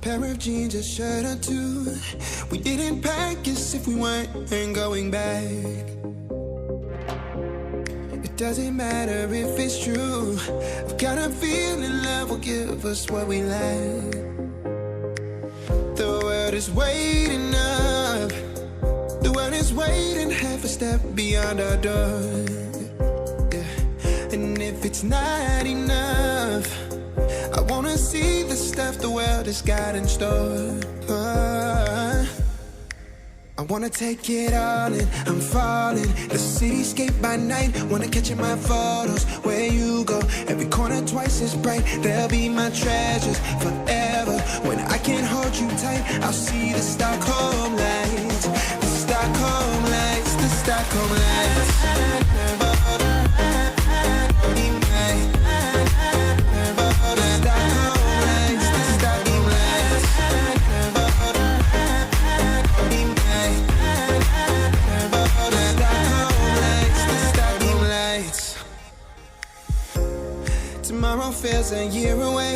pair of jeans, a shirt or two. We didn't pack as if we weren't going back. It doesn't matter if it's true. I've got a feeling love will give us what we lack. The world is waiting up. The world is waiting half a step beyond our door. Yeah. And if it's not enough, I wanna see the stuff the world has got in store. I wanna take it all in, I'm falling. The cityscape by night, wanna catch in my photos. Where you go, every corner twice as bright. They'll be my treasures forever. When I can't hold you tight, I'll see the Stockholm lights. The Stockholm lights, the Stockholm lights. Tomorrow feels a year away,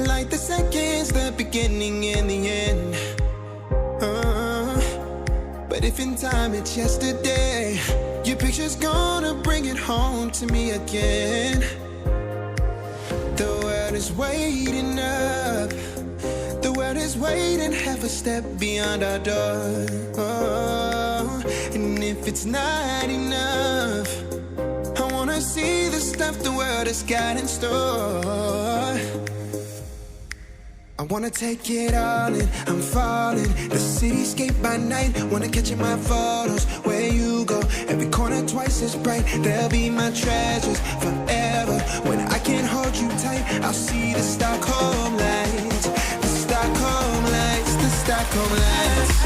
like the seconds, the beginning and the end. But if in time it's yesterday, your picture's gonna bring it home to me again. The world is waiting up. The world is waiting half a step beyond our door. And if it's not enough, I wanna see the stuff the world has got in store. I wanna take it all in, I'm falling. The cityscape by night, wanna catch in my photos. Where you go, every corner twice as bright. They'll be my treasures forever. When I can't hold you tight, I'll see the Stockholm lights. The Stockholm lights, the Stockholm lights.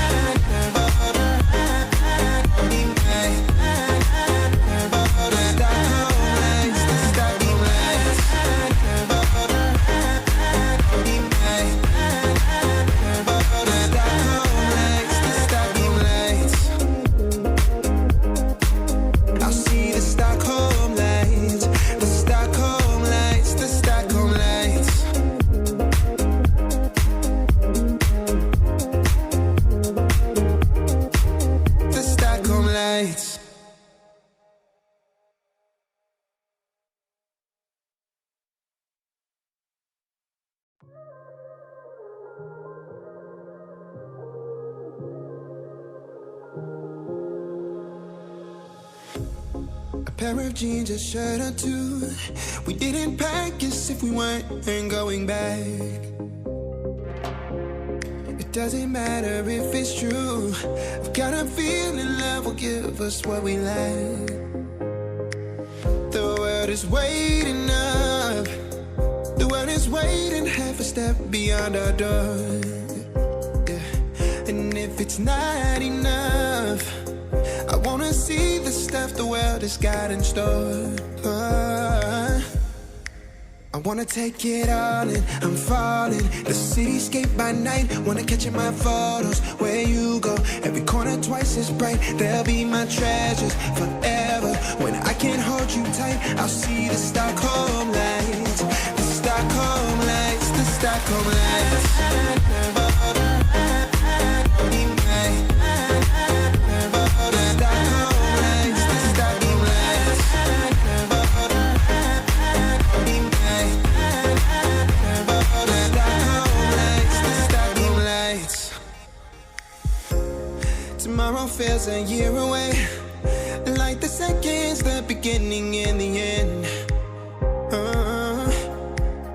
Pair of jeans, a shirt or two. We didn't pack as if we weren't going back. It doesn't matter if it's true. I've got a feeling love will give us what we lack. The world is waiting up. The world is waiting half a step beyond our door. Yeah. And if it's not enough, I wanna see the stuff the world has got in store. I wanna take it all in, I'm falling. The cityscape by night, wanna catch in my photos. Where you go, every corner twice as bright. They'll be my treasures forever. When I can't hold you tight, I'll see the Stockholm lights. The Stockholm lights, the Stockholm lights. Tomorrow feels a year away, like the seconds, the beginning and the end.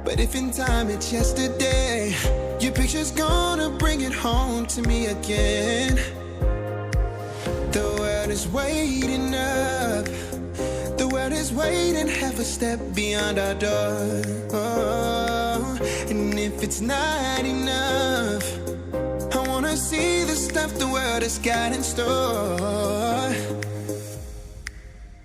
But if in time it's yesterday, your picture's gonna bring it home to me again. The world is waiting up. The world is waiting half a step beyond our door. And if it's not enough, I wanna see the stuff the world has got in store.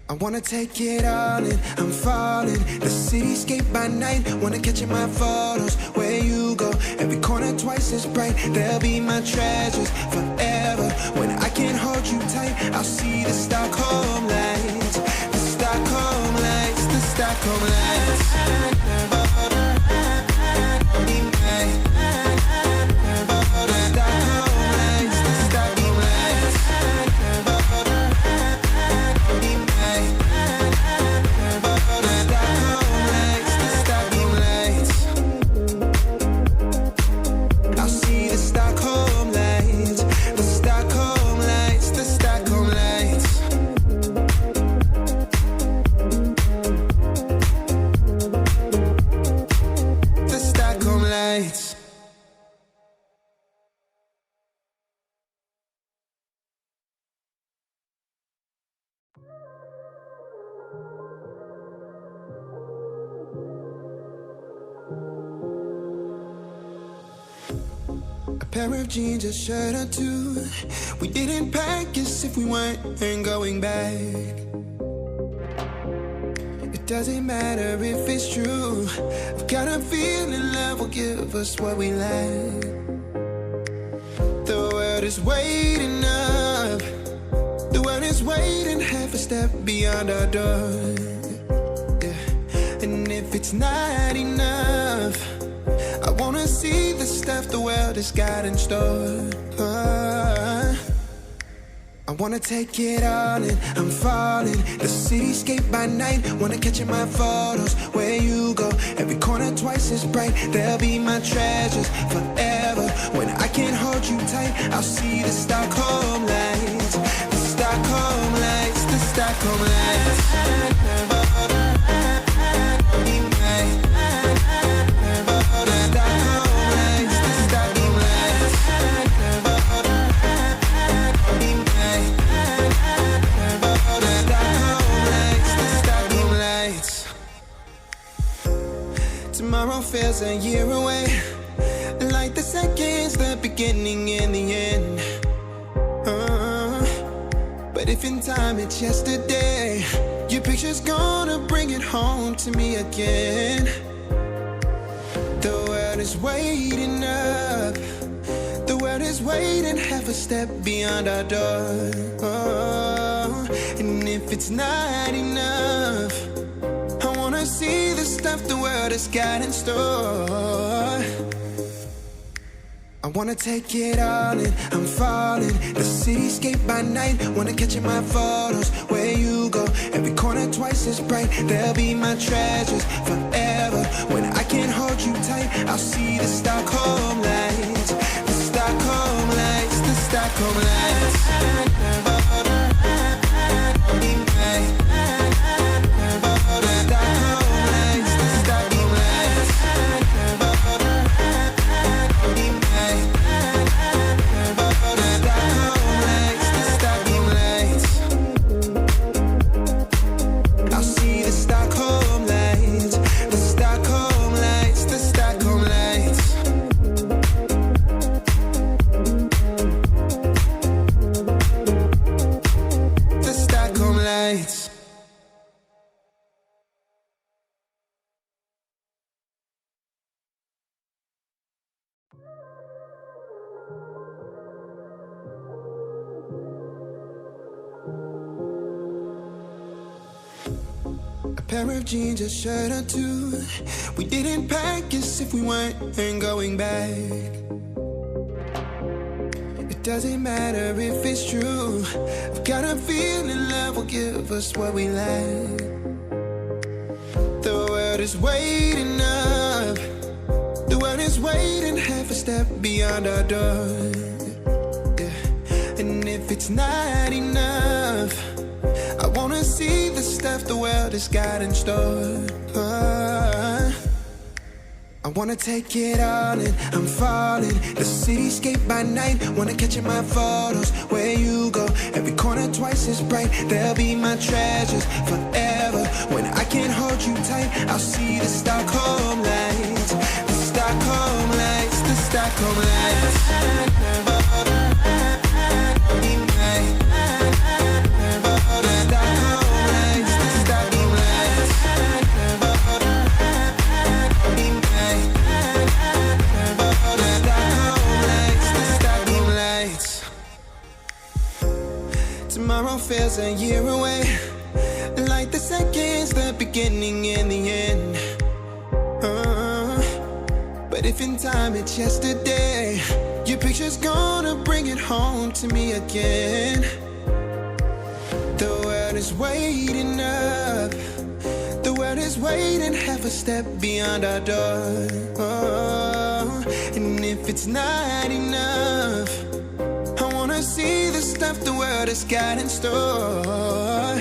I wanna take it all in, I'm falling. The cityscape by night, wanna catch in my photos. Where you go, every corner twice as bright. They'll be my treasures forever. When I can't hold you tight, I'll see the Stockholm lights. The Stockholm lights, the Stockholm lights. lights. A pair of jeans, a shirt or two. We didn't pack as if we weren't going back. It doesn't matter if it's true. I've got a feeling love will give us what we lack. The world is waiting up. The world is waiting half a step beyond our door. Yeah. And if it's not enough, I wanna see the stuff the world has got in store. I wanna take it all in, I'm falling. The cityscape by night, wanna catch in my photos. Where you go, every corner twice as bright. They'll be my treasures forever. When I can't hold you tight, I'll see the Stockholm lights. The Stockholm lights, the Stockholm lights. Tomorrow feels a year away, like the seconds, the beginning and the end. But if in time it's yesterday, your picture's gonna bring it home to me again. The world is waiting up. The world is waiting half a step beyond our door. And if it's not enough, I wanna see the stuff the world has got in store. I wanna take it all in, I'm falling. The cityscape by night, wanna catch in my photos. Where you go, every corner twice as bright. They'll be my treasures forever. When I can't hold you tight, I'll see the Stockholm lights. The Stockholm lights, the Stockholm lights. A pair of jeans, a shirt or two. We didn't pack as if we weren't going back. It doesn't matter if it's true. I've got a feeling love will give us what we lack. The world is waiting up. The world is waiting half a step beyond our door. Yeah. And if it's not enough, I wanna see the stuff the world has got in store. I wanna take it all in, I'm falling. The cityscape by night, wanna catch in my photos. Where you go, every corner twice as bright. They'll be my treasures forever. When I can't hold you tight, I'll see the Stockholm lights. The Stockholm lights, the Stockholm lights. Tomorrow feels a year away, like the seconds, the beginning and the end. But if in time it's yesterday, your picture's gonna bring it home to me again. The world is waiting up. The world is waiting half a step beyond our door. And if it's not enough, I wanna see the stuff the world has got in store.